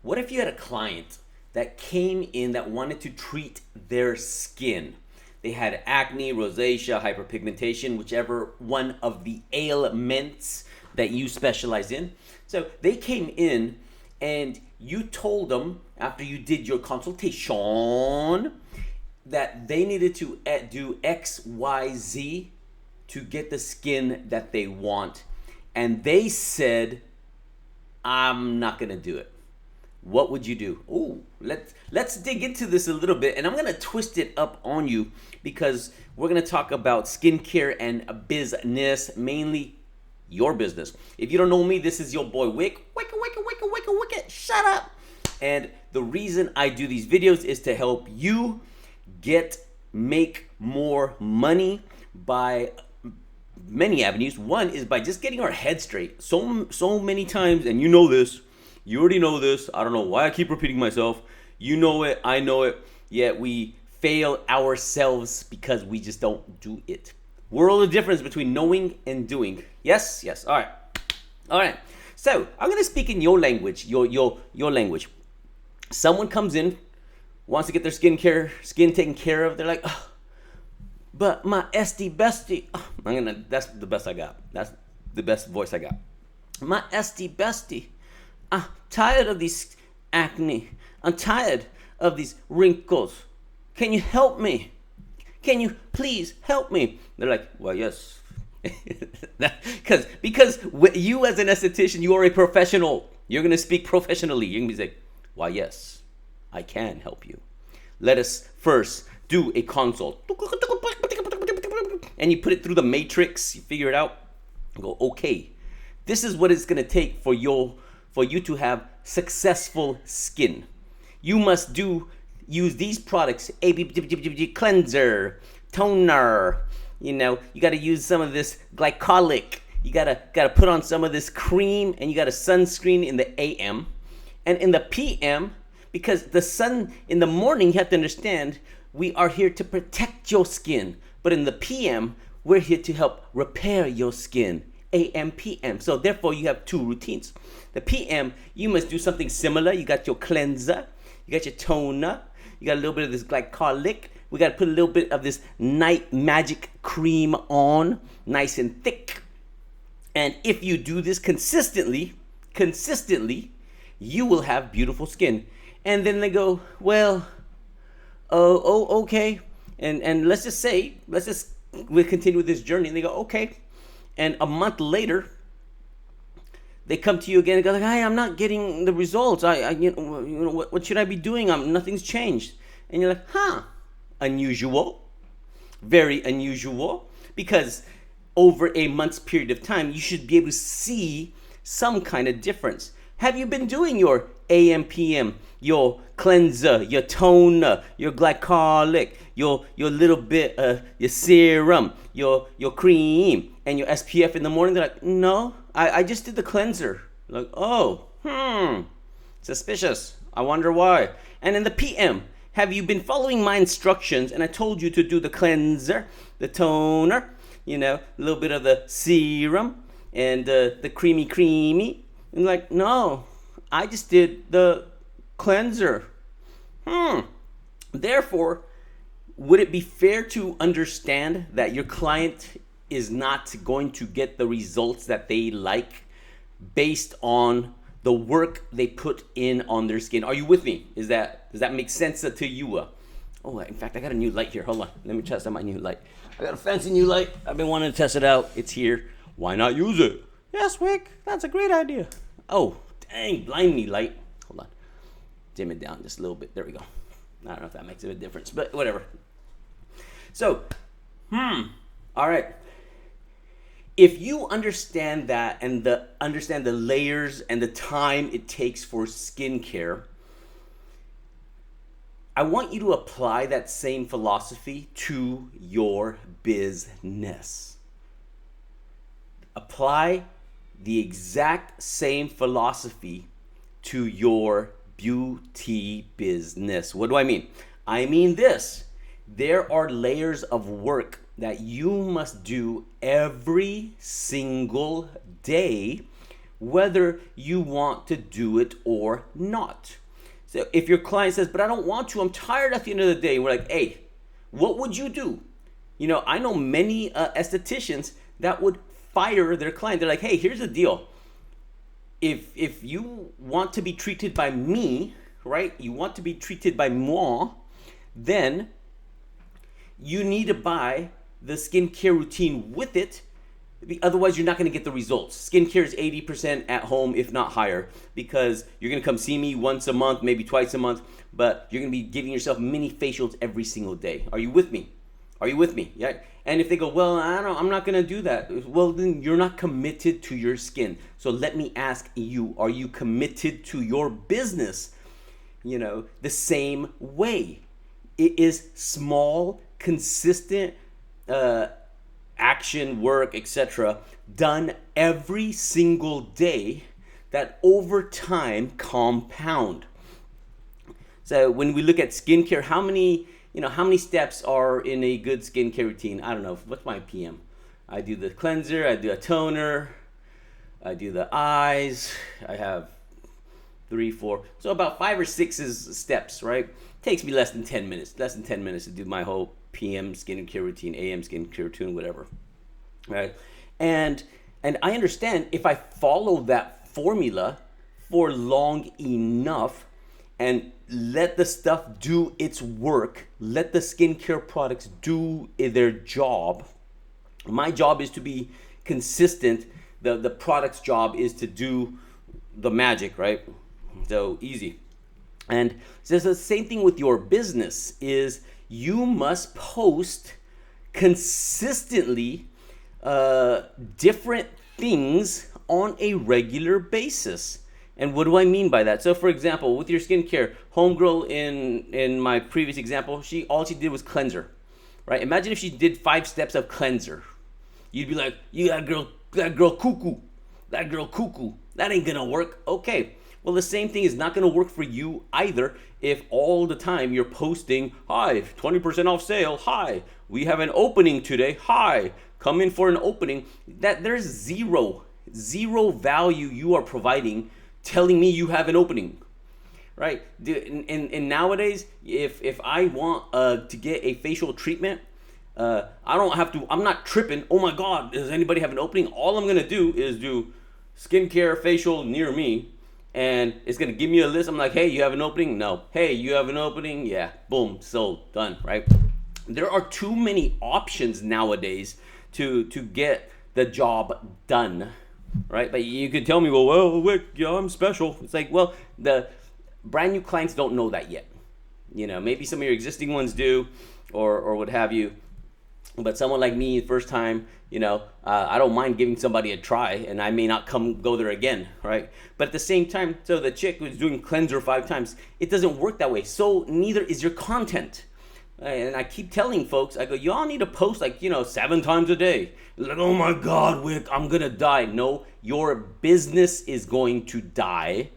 What if you had a client that came in that wanted to treat their skin? They had acne, rosacea, hyperpigmentation, whichever one of the ailments that you specialize in. So they came in and you told them after you did your consultation that they needed to do X, Y, Z to get the skin that they want. And they said, I'm not going to do it. What would you do? Ooh, let's dig into this a little bit, and I'm gonna twist it up on you because we're gonna talk about skincare and business, mainly your business. If you don't know me, this is your boy Wick. Wick, shut up. And the reason I do these videos is to help you make more money by many avenues. One is by just getting our head straight. So many times, and you know this. You already know this. I don't know why I keep repeating myself. You know it. I know it. Yet we fail ourselves because we just don't do it. World of difference between knowing and doing. Yes. All right. So I'm gonna speak in your language. Your language. Someone comes in, wants to get their skin taken care of. They're like, oh, but my SD bestie. Oh, that's the best I got. That's the best voice I got. My SD bestie. I'm tired of these acne. I'm tired of these wrinkles. Can you help me? Can you please help me? They're like, well, yes. Because you as an esthetician, you are a professional. You're going to speak professionally. You're going to be like, why, yes, I can help you. Let us first do a consult. And you put it through the matrix. You figure it out. And go, okay, this is what it's going to take for you to have successful skin. You must use these products: cleanser, toner. You got to use some of this glycolic. You gotta put on some of this cream, and you got a sunscreen in the AM, and in the PM, because the sun in the morning, you have to understand, we are here to protect your skin, but in the PM, we're here to help repair your skin. AM, PM. So therefore, you have two routines. The PM, you must do something similar. You got your cleanser, you got your toner, you got a little bit of this glycolic. We got to put a little bit of this night magic cream on, nice and thick. And if you do this consistently, you will have beautiful skin. And then they go, well, okay. And we'll continue with this journey. And they go, okay. And a month later, they come to you again and go like, "Hey, I'm not getting the results. What should I be doing? Nothing's changed." And you're like, "Huh? Unusual, very unusual." Because over a month's period of time, you should be able to see some kind of difference. Have you been doing your AM, PM, your cleanser, your toner, your glycolic, your little bit, your serum, your cream, and your SPF in the morning? They're like, no, I just did the cleanser. Like, oh, suspicious. I wonder why. And in the PM, have you been following my instructions? And I told you to do the cleanser, the toner, a little bit of the serum, and the creamy. And like, no, I just did the cleanser. Therefore, would it be fair to understand that your client is not going to get the results that they like based on the work they put in on their skin? Are you with me? Does that make sense to you? Oh, in fact, I got a new light here. Hold on. Let me test out my new light. I got a fancy new light. I've been wanting to test it out. It's here. Why not use it? Yes, Wick. That's a great idea. Oh, dang. Blind me, light. Hold on. Dim it down just a little bit. There we go. I don't know if that makes a big difference, but whatever. So, all right. If you understand that and understand the layers and the time it takes for skincare, I want you to apply that same philosophy to your business. Apply the exact same philosophy to your beauty business. What do I mean? I mean this. There are layers of work that you must do every single day whether you want to do it or not. So if your client says, but I don't want to, I'm tired at the end of the day, we're like, hey, what would you do? I know many estheticians that would fire their client. They're like, hey, here's the deal. If you want to be treated by me, right? You want to be treated by moi, then you need to buy the skincare routine with it. Otherwise, you're not going to get the results. Skincare is 80% at home, if not higher, because you're going to come see me once a month, maybe twice a month, but you're going to be giving yourself mini facials every single day. Are you with me? Are you with me? Yeah. And if they go, well, I'm not going to do that. Well, then you're not committed to your skin. So let me ask you, are you committed to your business? The same way. It is small, consistent, action, work, etc., done every single day that over time compound. So when we look at skincare, how many steps are in a good skincare routine? I don't know. What's my PM? I do the cleanser, I do a toner, I do the eyes. I have 3, 4. So about 5 or 6 is steps, right? Takes me less than 10 minutes. Less than 10 minutes to do my whole PM skincare routine, AM skincare routine, whatever, right? And I understand if I follow that formula for long enough and let the stuff do its work, let the skincare products do their job. My job is to be consistent. The product's job is to do the magic, right? So easy. And so it's the same thing with your business is you must post consistently different things on a regular basis. And what do I mean by that? So for example, with your skincare, homegirl in my previous example, all she did was cleanser, right? Imagine if she did 5 steps of cleanser. You'd be like, that girl cuckoo. That ain't gonna work. Okay. Well, the same thing is not going to work for you either if all the time you're posting, hi, 20% off sale, hi, we have an opening today, hi, come in for an opening. That there's zero value you are providing telling me you have an opening, right? And nowadays, if I want to get a facial treatment, I'm not tripping, oh my God, does anybody have an opening? All I'm going to do is do skincare facial near me. And it's going to give me a list. I'm like, hey, you have an opening? No. Hey, you have an opening? Yeah. Boom. Sold. Done. Right? There are too many options nowadays to get the job done. Right? But you could tell me, well, Wick, yeah, I'm special. It's like, well, the brand new clients don't know that yet. Maybe some of your existing ones do or what have you. But someone like me, first time, I don't mind giving somebody a try, and I may not go there again, right? But at the same time, so the chick who's doing cleanser 5 times, it doesn't work that way. So neither is your content. And I keep telling folks, I go, y'all need to post 7 times a day. Like, oh my God, Wick, I'm gonna die. No, your business is going to die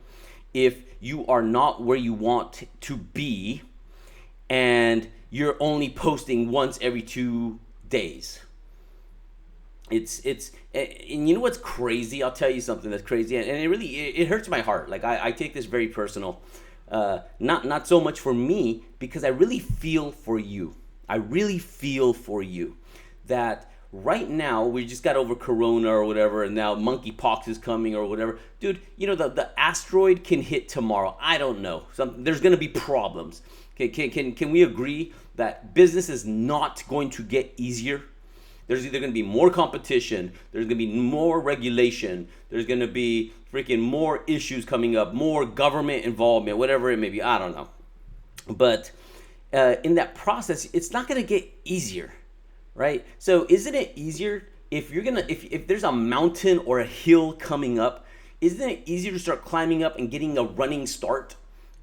if you are not where you want to be, and you're only posting once every 2 days. And you know what's crazy? I'll tell you something that's crazy, and it hurts my heart. Like I take this very personal. Not so much for me, because I really feel for you. I really feel for you that right now we just got over Corona or whatever, and now monkeypox is coming or whatever. Dude, the asteroid can hit tomorrow. I don't know. There's gonna be problems. Okay, can we agree that business is not going to get easier? There's either going to be more competition, there's going to be more regulation, there's going to be freaking more issues coming up, more government involvement, whatever it may be. I don't know. But in that process, it's not going to get easier, right? So isn't it easier if there's a mountain or a hill coming up, isn't it easier to start climbing up and getting a running start?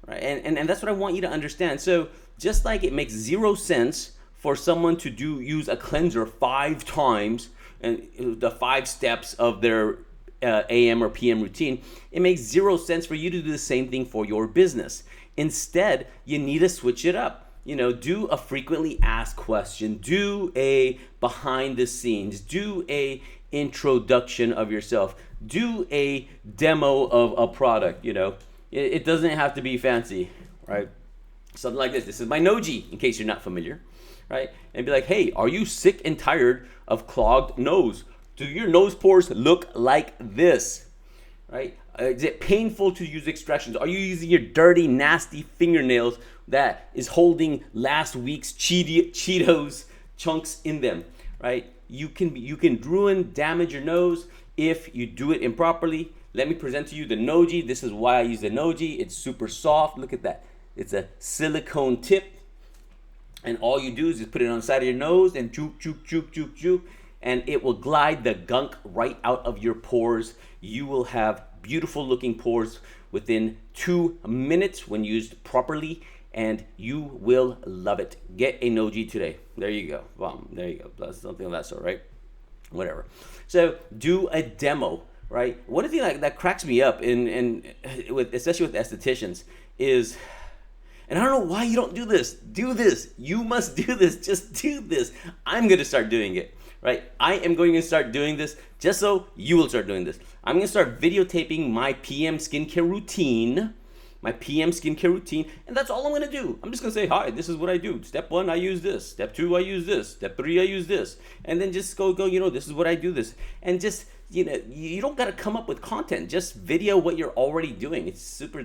Right? And that's what I want you to understand. So just like it makes 0 sense for someone to use a cleanser 5 times and the 5 steps of their AM or PM routine, it makes 0 sense for you to do the same thing for your business. Instead, you need to switch it up. Do a frequently asked question, do a behind the scenes, do a introduction of yourself, do a demo of a product. It doesn't have to be fancy, right? Something like this. This is my Noji, in case you're not familiar, right? And be like, hey, are you sick and tired of clogged nose? Do your nose pores look like this, right? Is it painful to use extractions? Are you using your dirty, nasty fingernails that is holding last week's Cheetos chunks in them, right? You can ruin, damage your nose if you do it improperly. Let me present to you the Noji. This is why I use the Noji. It's super soft. Look at that. It's a silicone tip. And all you do is just put it on the side of your nose and juke, juke, juke, juke, juke. And it will glide the gunk right out of your pores. You will have beautiful looking pores within 2 minutes when used properly. And you will love it. Get a Noji today. There you go. Boom. There you go. That's something of that sort, right? Whatever. So do a demo, right? One thing that cracks me up, especially with estheticians, is, and I don't know why you don't do this. Do this. You must do this. Just do this. I'm going to start doing it, right? I am going to start doing this just so you will start doing this. I'm going to start videotaping my PM skincare routine. And that's all I'm going to do. I'm just going to say, hi, this is what I do. Step 1, I use this. Step 2, I use this. Step 3, I use this. And then just go, this is what I do this. And just, you don't got to come up with content. Just video what you're already doing. It's super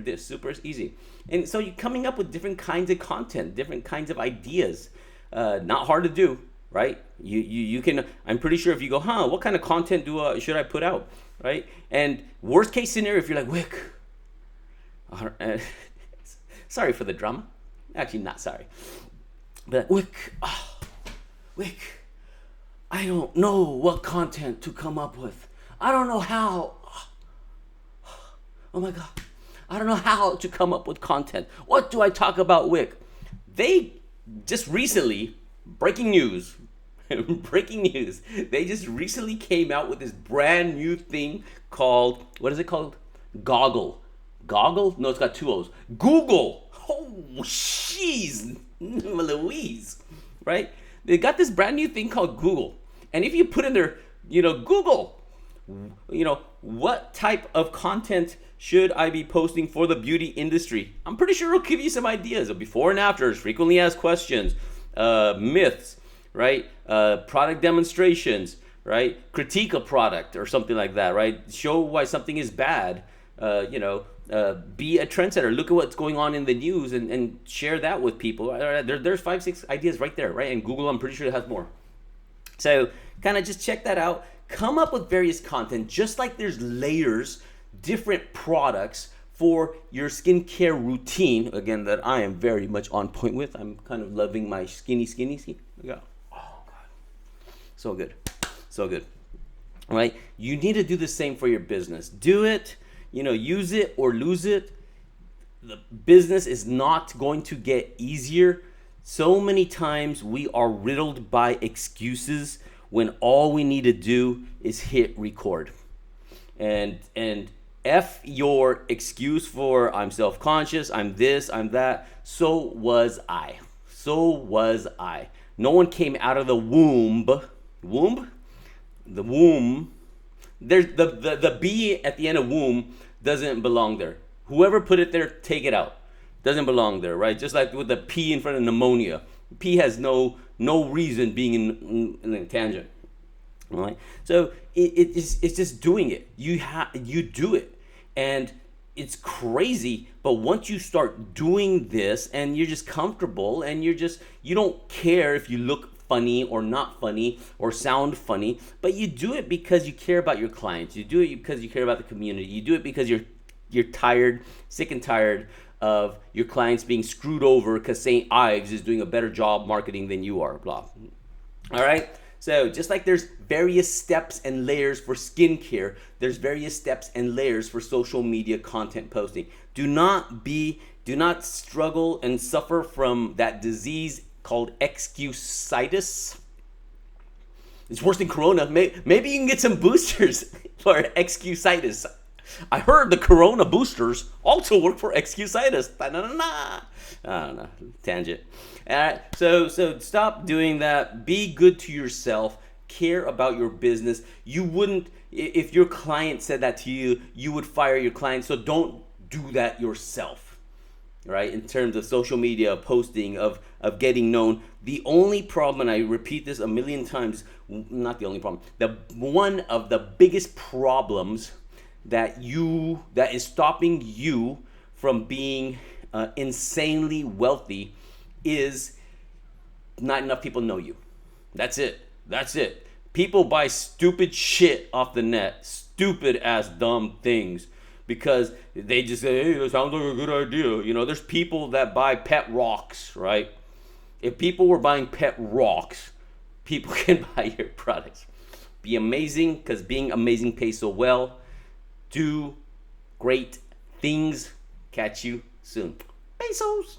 easy. And so you're coming up with different kinds of content, different kinds of ideas. Not hard to do, right? You can, I'm pretty sure if you go, what kind of content should I put out, right? And worst case scenario, if you're like, Wick, sorry for the drama. Actually, not sorry. But Wick, I don't know what content to come up with. I don't know how. Oh my God. I don't know how to come up with content. What do I talk about, Wick? They just recently, breaking news, they just recently came out with this brand new thing called, what is it called? Goggle? No, it's got 2 O's. Google. Oh, jeez, Louise, right? They got this brand new thing called Google. And if you put in there, Google, what type of content should I be posting for the beauty industry? I'm pretty sure it'll give you some ideas of before and afters, frequently asked questions, myths, right? Product demonstrations, right? Critique a product or something like that, right? Show why something is bad, be a trendsetter. Look at what's going on in the news and share that with people. There's 5-6 ideas right there, right? And Google, I'm pretty sure it has more. So kind of just check that out. Come up with various content, just like there's layers, different products for your skincare routine. Again, that I am very much on point with. I'm kind of loving my skinny. Yeah. Oh God, so good. All right, you need to do the same for your business. Do it. Use it or lose it. The business is not going to get easier. So many times we are riddled by excuses when all we need to do is hit record. And F your excuse for I'm self-conscious, I'm this, I'm that. So was I. No one came out of the womb. The womb. There's the B at the end of womb doesn't belong there. Whoever put it there, take it out. Doesn't belong there, right? Just like with the P in front of pneumonia. P has no reason being in a tangent. All right? So it's just doing it. You do it. And it's crazy, but once you start doing this and you're just comfortable and you don't care if you look funny or not funny or sound funny, but you do it because you care about your clients. You do it because you care about the community. You do it because you're tired, sick and tired of your clients being screwed over because St. Ives is doing a better job marketing than you are, blah. All right? So just like there's various steps and layers for skincare, there's various steps and layers for social media content posting. Do not struggle and suffer from that disease called excusitis. It's worse than corona. Maybe you can get some boosters for excusitis. I heard the corona boosters also work for excusitis. I don't know. Tangent. All right. So stop doing that. Be good to yourself. care about your business, you wouldn't, if your client said that to you, you would fire your client. So don't do that yourself, right? In terms of social media posting, of getting known. The only problem, and I repeat this a million times, not the only problem, one of the biggest problems that is stopping you from being insanely wealthy is not enough people know you. That's it. People buy stupid shit off the net, stupid ass dumb things, because they just say, hey, that sounds like a good idea. You know, there's people that buy pet rocks, right? If people were buying pet rocks, people can buy your products. Be amazing, because being amazing pays so well. Do great things. Catch you soon. Pesos.